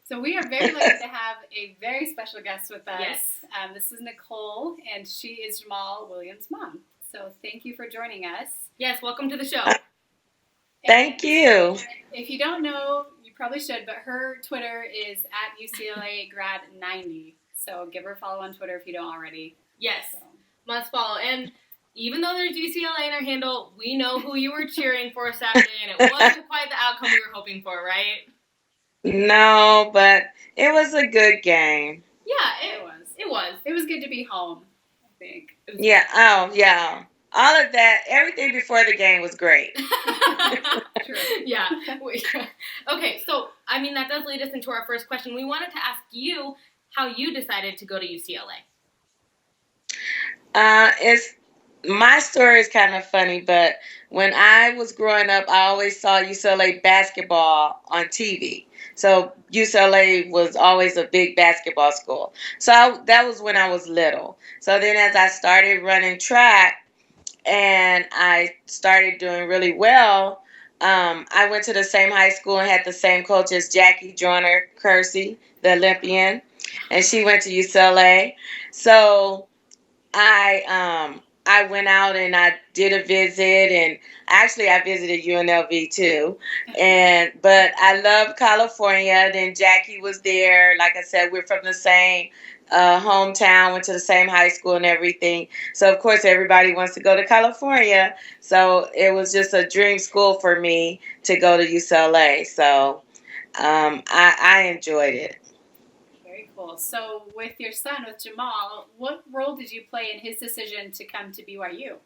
So we are very lucky to have a very special guest with us. Yes. This is Nicolle, and she is Jamaal Williams' mom. So thank you for joining us. Yes, welcome to the show. Thank you. If you don't know, you probably should, but her Twitter is at UCLA grad 90. So give her a follow on Twitter if you don't already. Yes, must follow. And even though there's UCLA in her handle, we know who you were cheering for Saturday, and it wasn't quite the outcome we were hoping for, right? No, but it was a good game. Yeah, it was. It was good to be home, I think. Yeah. Oh, yeah. All of that, everything before the game was great. True. Yeah. Okay, so, I mean, that does lead us into our first question. We wanted to ask you how you decided to go to UCLA. My story is kind of funny, but when I was growing up, I always saw UCLA basketball on TV. So UCLA was always a big basketball school. So that was when I was little. So then as I started running track and I started doing really well, I went to the same high school and had the same coach as Jackie Joyner Kersey, the Olympian, and she went to UCLA. So I went out and I did a visit, and actually I visited UNLV too. But I love California. Then Jackie was there. Like I said, we're from the same hometown, went to the same high school and everything. So of course everybody wants to go to California. So it was just a dream school for me to go to UCLA. So I enjoyed it. Cool. So with your son, with Jamaal, what role did you play in his decision to come to BYU?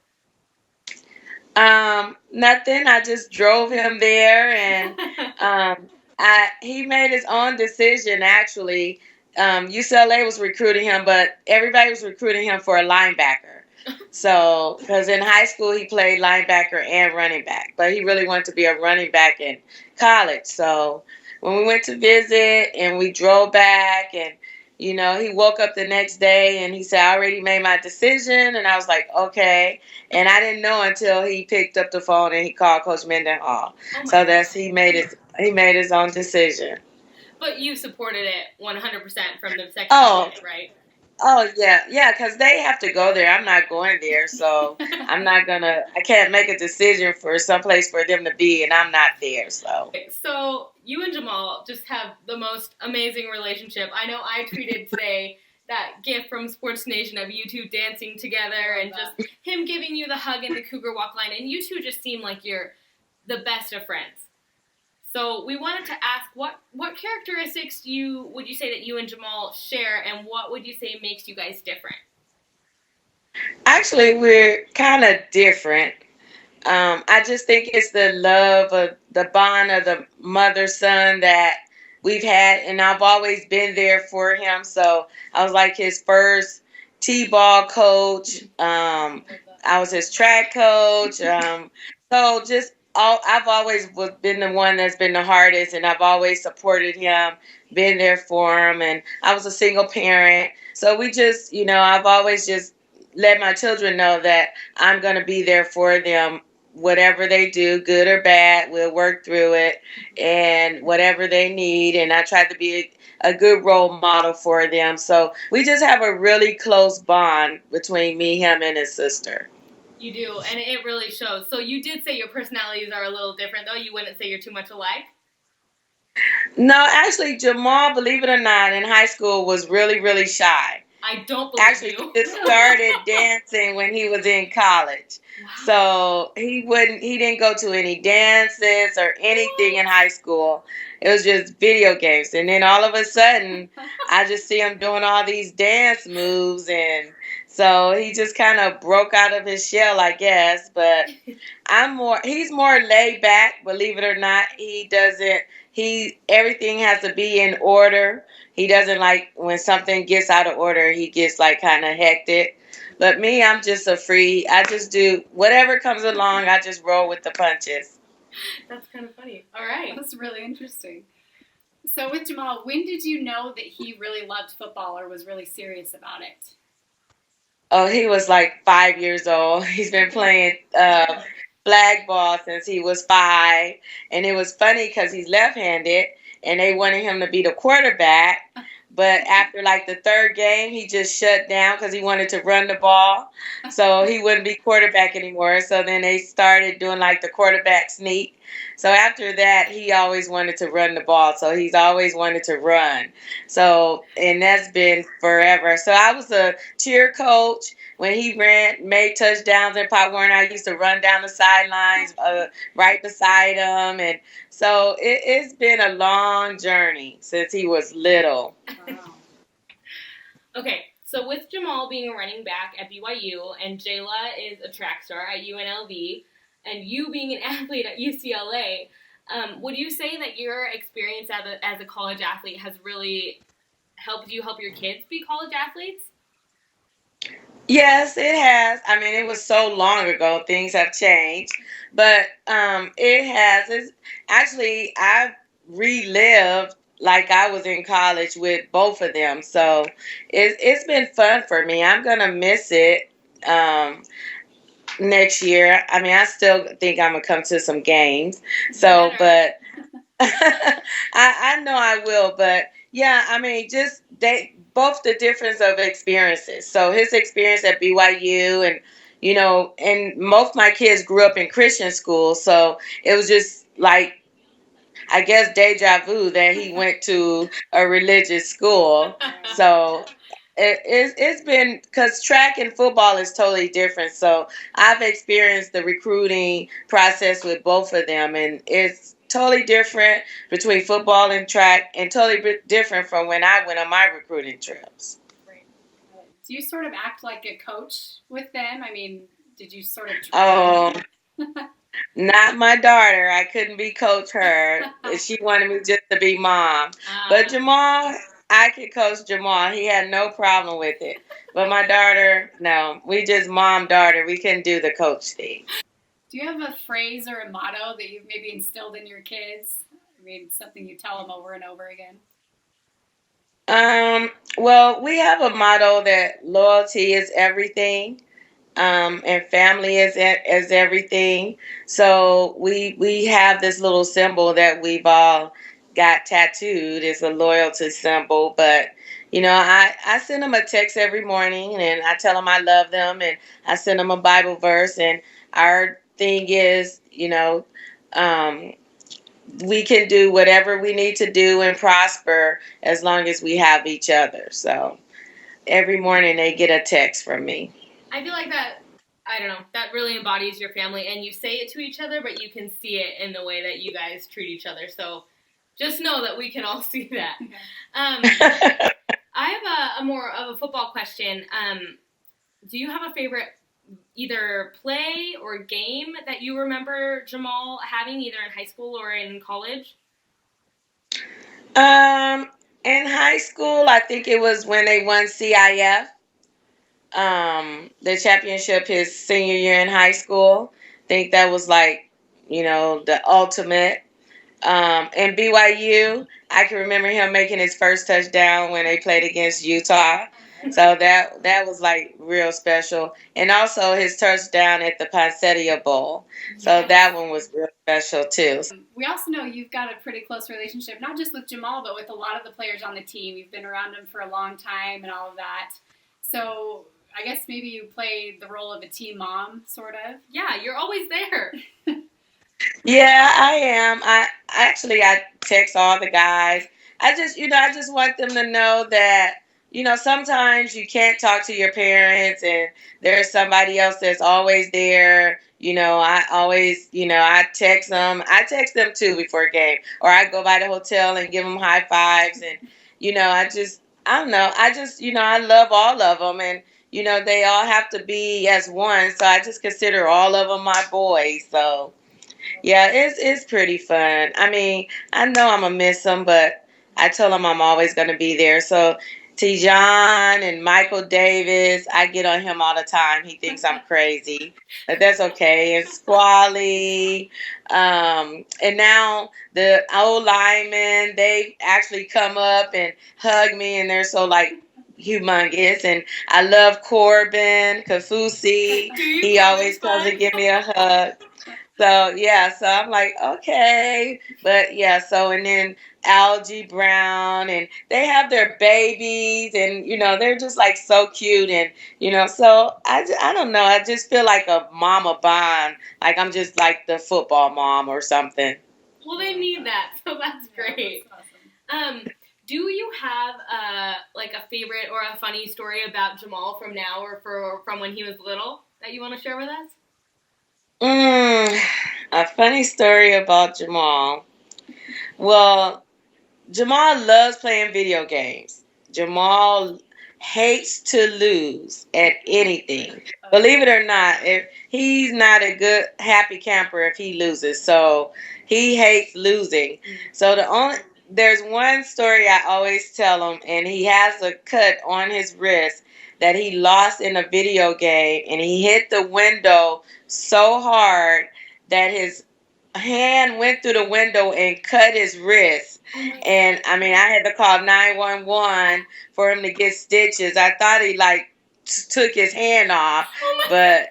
Nothing. I just drove him there, and he made his own decision. Actually, UCLA was recruiting him, but everybody was recruiting him for a linebacker. So, because in high school he played linebacker and running back, but he really wanted to be a running back in college. So, when we went to visit and we drove back, and he woke up the next day and he said, I already made my decision. And I was like, okay. And I didn't know until he picked up the phone and he called Coach Mendenhall. So he made his own decision. But you supported it 100% from the second minute, right? Oh, yeah, because they have to go there. I'm not going there, so I can't make a decision for someplace for them to be, and I'm not there, so. So you and Jamaal just have the most amazing relationship. I know I tweeted today that gif from Sports Nation of you two dancing together and just him giving you the hug in the Cougar walk line, and you two just seem like you're the best of friends. So we wanted to ask, what characteristics would you say that you and Jamaal share, and what would you say makes you guys different? Actually, we're kind of different. I just think it's the love of the bond of the mother-son that we've had, and I've always been there for him. So I was like his first T-ball coach. I was his track coach. So just I've always been the one that's been the hardest, and I've always supported him, been there for him, and I was a single parent. So we just, I've always just let my children know that I'm going to be there for them, whatever they do, good or bad, we'll work through it, and whatever they need, and I try to be a good role model for them. So we just have a really close bond between me, him, and his sister. You do, and it really shows. So you did say your personalities are a little different, though. You wouldn't say you're too much alike? No, actually, Jamaal, believe it or not, in high school was really, really shy. I don't believe you. Actually, he just started dancing when he was in college. Wow. So he didn't go to any dances or anything in high school. It was just video games. And then all of a sudden, I just see him doing all these dance moves, and so he just kind of broke out of his shell, I guess. But he's more laid back, believe it or not. Everything has to be in order. He doesn't like when something gets out of order, he gets like kind of hectic. But me, I'm just I just do whatever comes along, I just roll with the punches. That's kind of funny. All right. That's really interesting. So with Jamaal, when did you know that he really loved football or was really serious about it? Oh, he was like 5 years old. He's been playing flag ball since he was 5. And it was funny because he's left-handed. and they wanted him to be the quarterback. But after like the third game, he just shut down because he wanted to run the ball. So he wouldn't be quarterback anymore. So then they started doing like the quarterback sneak. So after that, he always wanted to run the ball. So he's always wanted to run. So, and that's been forever. So I was a cheer coach. When he made touchdowns in Pop Warner, I used to run down the sidelines right beside him. And so it's been a long journey since he was little. Wow. Okay, so with Jamaal being a running back at BYU and Jayla is a track star at UNLV and you being an athlete at UCLA, would you say that your experience as a college athlete has really helped you help your kids be college athletes? Yes, it has. I mean, it was so long ago. Things have changed, but it has. It's actually I've relived like I was in college with both of them. So it's been fun for me. I'm gonna miss it next year. I mean, I still think I'm gonna come to some games. So, but I know I will. But yeah, I mean, just they both the difference of experiences. So his experience at BYU and and most of my kids grew up in Christian schools, so it was just like I guess deja vu that he went to a religious school. So it's been because track and football is totally different. So I've experienced the recruiting process with both of them, and it's totally different between football and track, and totally different from when I went on my recruiting trips. Right. Do you sort of act like a coach with them? I mean, did you sort of? Oh. Not my daughter. I couldn't be coach her. She wanted me just to be mom. But Jamaal, I could coach Jamaal. He had no problem with it. But my daughter, no. We just mom-daughter. We couldn't do the coach thing. Do you have a phrase or a motto that you've maybe instilled in your kids? I mean, something you tell them over and over again? Well, we have a motto that loyalty is everything. And family is everything. So we have this little symbol that we've all got tattooed. It's a loyalty symbol. But I send them a text every morning, and I tell them I love them, and I send them a Bible verse. And our thing is, we can do whatever we need to do and prosper as long as we have each other. So every morning they get a text from me. I feel like that, I don't know, that really embodies your family, and you say it to each other, but you can see it in the way that you guys treat each other. So just know that we can all see that. I have a more of a football question. Do you have a favorite either play or game that you remember Jamaal having either in high school or in college? In high school, I think it was when they won CIF. The championship his senior year in high school. I think that was like, the ultimate. And BYU, I can remember him making his first touchdown when they played against Utah. So that was like real special. And also his touchdown at the Poinsettia Bowl. So that one was real special too. We also know you've got a pretty close relationship, not just with Jamaal, but with a lot of the players on the team. You've been around him for a long time and all of that. So I guess maybe you play the role of a team mom, sort of. Yeah, you're always there. Yeah, I am. I text all the guys. I just want them to know that, sometimes you can't talk to your parents and there's somebody else that's always there. I always, I text them. I text them too before a game, or I go by the hotel and give them high fives. And, I don't know. I love all of them, and, they all have to be as one. So I just consider all of them my boys. So yeah, it's pretty fun. I mean, I know I'm gonna miss them, but I tell them I'm always gonna be there. So Tijon and Michael Davis, I get on him all the time. He thinks I'm crazy, but that's okay. And Squally, and now the old linemen, they actually come up and hug me, and they're so like humongous. And I love Corbin Kafusi. He always comes and give me a hug. So yeah, so I'm like, okay, but yeah, so and then Algie Brown, and they have their babies, and they're just like so cute, and so I don't know, I just feel like a mama bond, like I'm just like the football mom or something. Well, they need that, so that's great. That's awesome. Do you have like a favorite or a funny story about Jamaal from now or from when he was little that you want to share with us? A funny story about Jamaal. Well, Jamaal loves playing video games. Jamaal hates to lose at anything. Believe it or not, if he's not a good happy camper if he loses. So he hates losing. So there's one story I always tell him, and he has a cut on his wrist that he lost in a video game, and he hit the window so hard that his hand went through the window and cut his wrist. And I mean, I had to call 911 for him to get stitches. I thought he took his hand off, but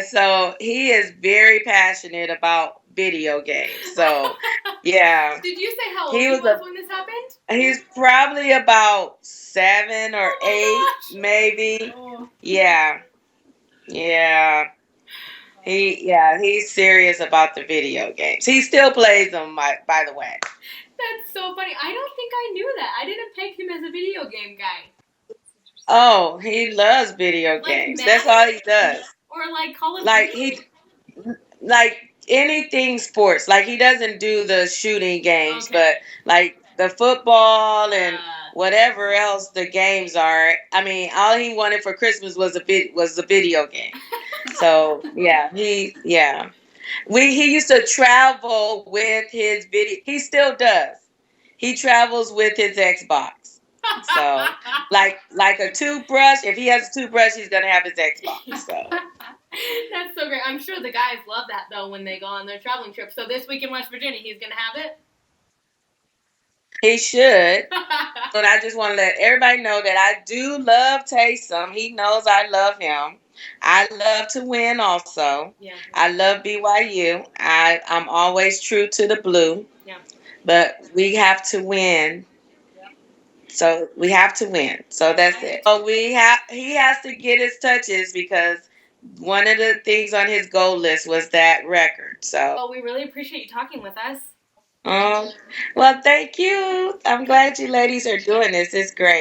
so he is very passionate about video games. So yeah. Did you say how old he was when this happened? He's probably about 7 or 8, maybe. Oh. Yeah. He's serious about the video games. He still plays them, by the way. That's so funny. I don't think I knew that. I didn't peg him as a video game guy. Oh, he loves video games. Madden? That's all he does. Or like Call of Duty? Like anything sports. Like he doesn't do the shooting games, but like the football and whatever else the games are. I mean, all he wanted for Christmas was a video game. So he used to travel with his video. He still does. He travels with his Xbox. So like a toothbrush. If he has a toothbrush, he's gonna have his Xbox. So. That's so great. I'm sure the guys love that though when they go on their traveling trip. So this week in West Virginia, he's gonna have it. He should. But I just want to let everybody know that I do love Taysom. He knows I love him. I love to win also. Yeah. I love BYU. I'm always true to the blue. Yeah. But we have to win. Yeah. So we have to win. So that's it. So he has to get his touches because one of the things on his goal list was that record. So well, we really appreciate you talking with us. Well, thank you. I'm glad you ladies are doing this. It's great.